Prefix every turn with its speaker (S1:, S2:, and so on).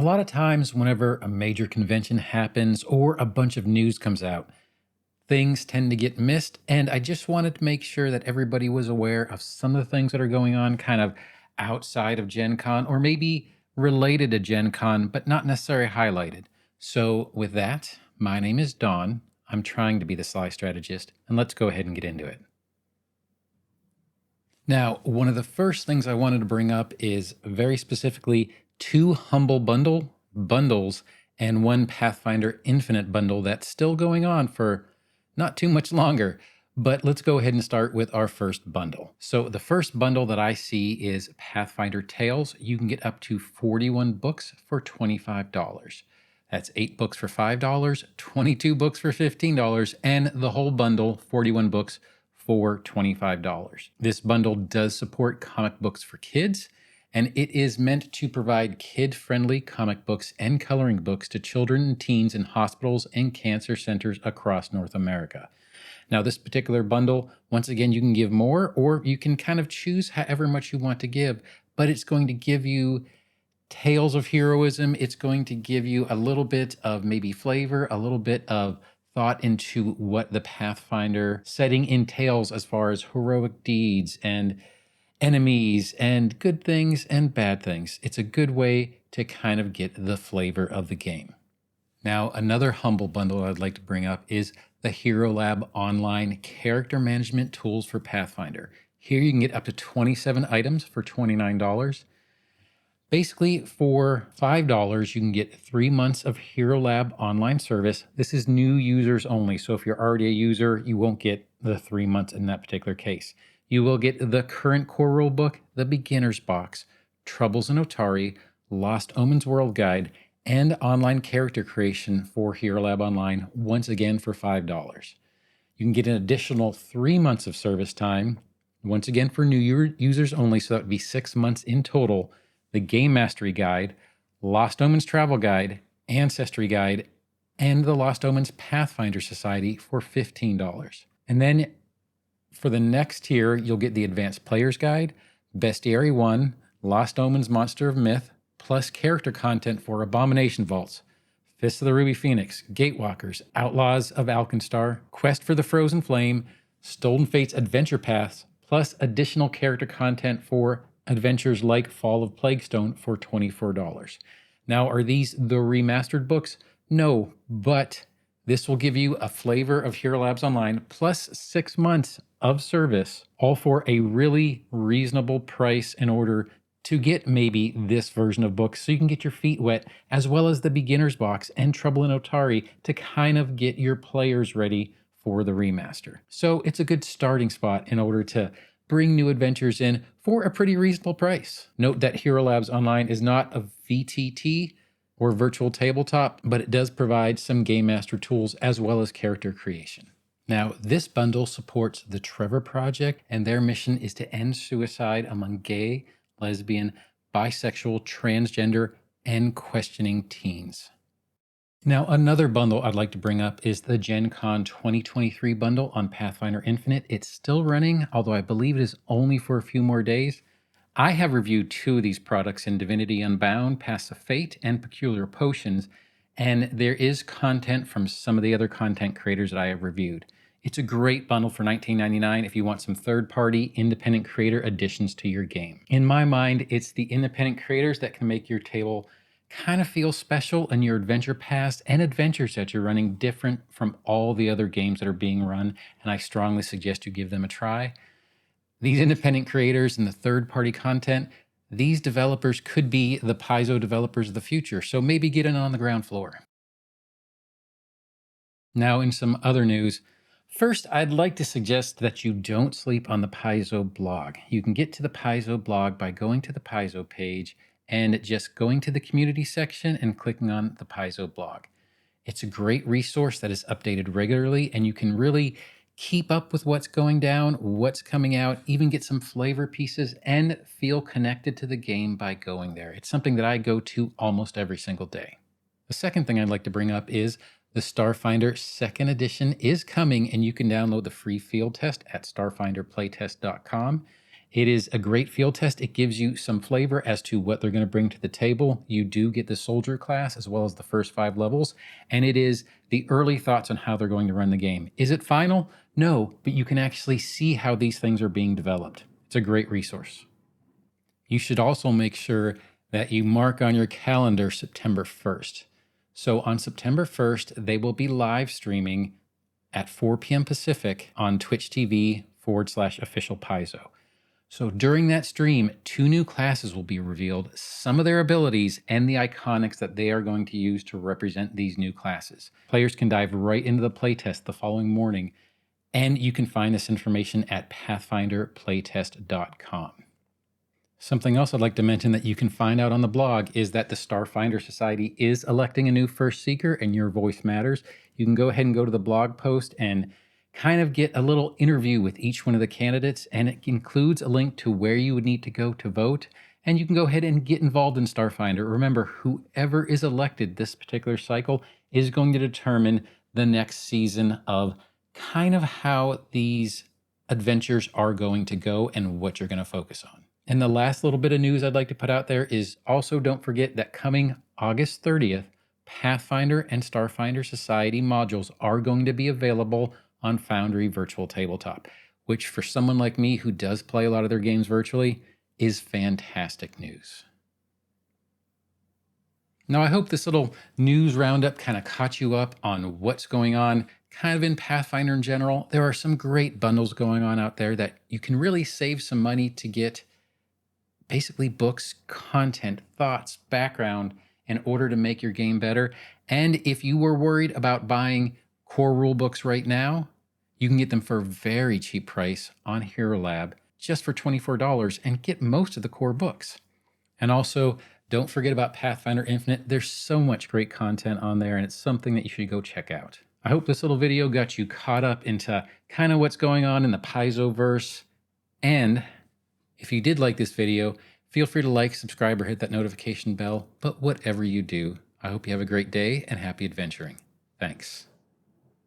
S1: A lot of times, whenever a major convention happens or a bunch of news comes out, things tend to get missed. And I just wanted to make sure that everybody was aware of some of the things that are going on kind of outside of Gen Con or maybe related to Gen Con, but not necessarily highlighted. So, with that, my name is Don. I'm trying to be the Sly Strategist, and let's go ahead and get into it. Now, one of the first things I wanted to bring up is very specifically two Humble bundles and one Pathfinder Infinite bundle that's still going on for not too much longer. But let's go ahead and start with our first bundle. So the first bundle that I see is Pathfinder Tales. You can get up to 41 books for $25. That's 8 books for $5, 22 books for $15, and the whole bundle, 41 books for $25. This bundle does support comic books for kids, and it is meant to provide kid-friendly comic books and coloring books to children and teens in hospitals and cancer centers across North America. Now, this particular bundle, once again, you can give more, or you can kind of choose however much you want to give, but it's going to give you tales of heroism. It's going to give you a little bit of maybe flavor, a little bit of thought into what the Pathfinder setting entails as far as heroic deeds and enemies and good things and bad things. It's a good way to kind of get the flavor of the game. Now, another humble bundle I'd like to bring up is the Hero Lab Online Character Management Tools for Pathfinder. Here you can get up to 27 items for $29. Basically, for $5, you can get 3 months of Hero Lab online service. This is new users only, so if you're already a user, you won't get the 3 months in that particular case. You will get the current core rule book, the beginner's box, Troubles in Otari, Lost Omens World Guide, and online character creation for Hero Lab Online, once again for $5. You can get an additional 3 months of service time, once again for new users only, so that would be 6 months in total. The Game Mastery Guide, Lost Omens Travel Guide, Ancestry Guide, and the Lost Omens Pathfinder Society for $15. And then for the next tier, you'll get the Advanced Player's Guide, Bestiary 1, Lost Omens Monster of Myth, plus character content for Abomination Vaults, Fist of the Ruby Phoenix, Gatewalkers, Outlaws of Alkenstar, Quest for the Frozen Flame, Stolen Fates Adventure Paths, plus additional character content for adventures like Fall of Plaguestone for $24. Now, are these the remastered books? No, but this will give you a flavor of Hero Labs Online plus 6 months of service, all for a really reasonable price in order to get maybe this version of books so you can get your feet wet, as well as the beginner's box and Trouble in Otari to kind of get your players ready for the remaster. So it's a good starting spot in order to bring new adventures in for a pretty reasonable price. Note that Hero Labs Online is not a VTT or virtual tabletop, but it does provide some Game Master tools as well as character creation. Now, this bundle supports the Trevor Project, and their mission is to end suicide among gay, lesbian, bisexual, transgender, and questioning teens. Now, another bundle I'd like to bring up is the Gen Con 2023 bundle on Pathfinder Infinite. It's still running, although I believe it is only for a few more days. I have reviewed 2 of these products in Divinity Unbound, Pass of Fate, and Peculiar Potions, and there is content from some of the other content creators that I have reviewed. It's a great bundle for $19.99 if you want some third-party independent creator additions to your game. In my mind, it's the independent creators that can make your table kind of feel special and your adventure paths and adventures that you're running different from all the other games that are being run, and I strongly suggest you give them a try. These independent creators and the third-party content, these developers could be the Paizo developers of the future, so maybe get in on the ground floor. Now, in some other news, first, I'd like to suggest that you don't sleep on the Paizo blog. You can get to the Paizo blog by going to the Paizo page and just going to the community section and clicking on the Paizo blog. It's a great resource that is updated regularly, and you can really keep up with what's going down, what's coming out, even get some flavor pieces and feel connected to the game by going there. It's something that I go to almost every single day. The second thing I'd like to bring up is the Starfinder 2nd edition is coming, and you can download the free field test at starfinderplaytest.com. It is a great field test. It gives you some flavor as to what they're going to bring to the table. You do get the soldier class as well as the first 5 levels, and it is the early thoughts on how they're going to run the game. Is it final? No, but you can actually see how these things are being developed. It's a great resource. You should also make sure that you mark on your calendar September 1st. So on September 1st, they will be live streaming at 4 p.m. Pacific on Twitch TV/official Paizo. So during that stream, 2 new classes will be revealed, some of their abilities, and the iconics that they are going to use to represent these new classes. Players can dive right into the playtest the following morning, and you can find this information at pathfinderplaytest.com. Something else I'd like to mention that you can find out on the blog is that the Starfinder Society is electing a new first seeker, and your voice matters. You can go ahead and go to the blog post and kind of get a little interview with each one of the candidates, and it includes a link to where you would need to go to vote. And you can go ahead and get involved in Starfinder. Remember, whoever is elected this particular cycle is going to determine the next season of kind of how these adventures are going to go and what you're going to focus on. And the last little bit of news I'd like to put out there is also don't forget that coming August 30th, Pathfinder and Starfinder Society modules are going to be available on Foundry Virtual Tabletop, which for someone like me who does play a lot of their games virtually is fantastic news. Now, I hope this little news roundup kind of caught you up on what's going on kind of in Pathfinder in general. There are some great bundles going on out there that you can really save some money to get basically books, content, thoughts, background in order to make your game better. And if you were worried about buying core rule books right now, you can get them for a very cheap price on Hero Lab, just for $24, and get most of the core books. And also, don't forget about Pathfinder Infinite. There's so much great content on there, and it's something that you should go check out. I hope this little video got you caught up into kind of what's going on in the Paizo-verse. And if you did like this video, feel free to like, subscribe, or hit that notification bell. But whatever you do, I hope you have a great day and happy adventuring. Thanks.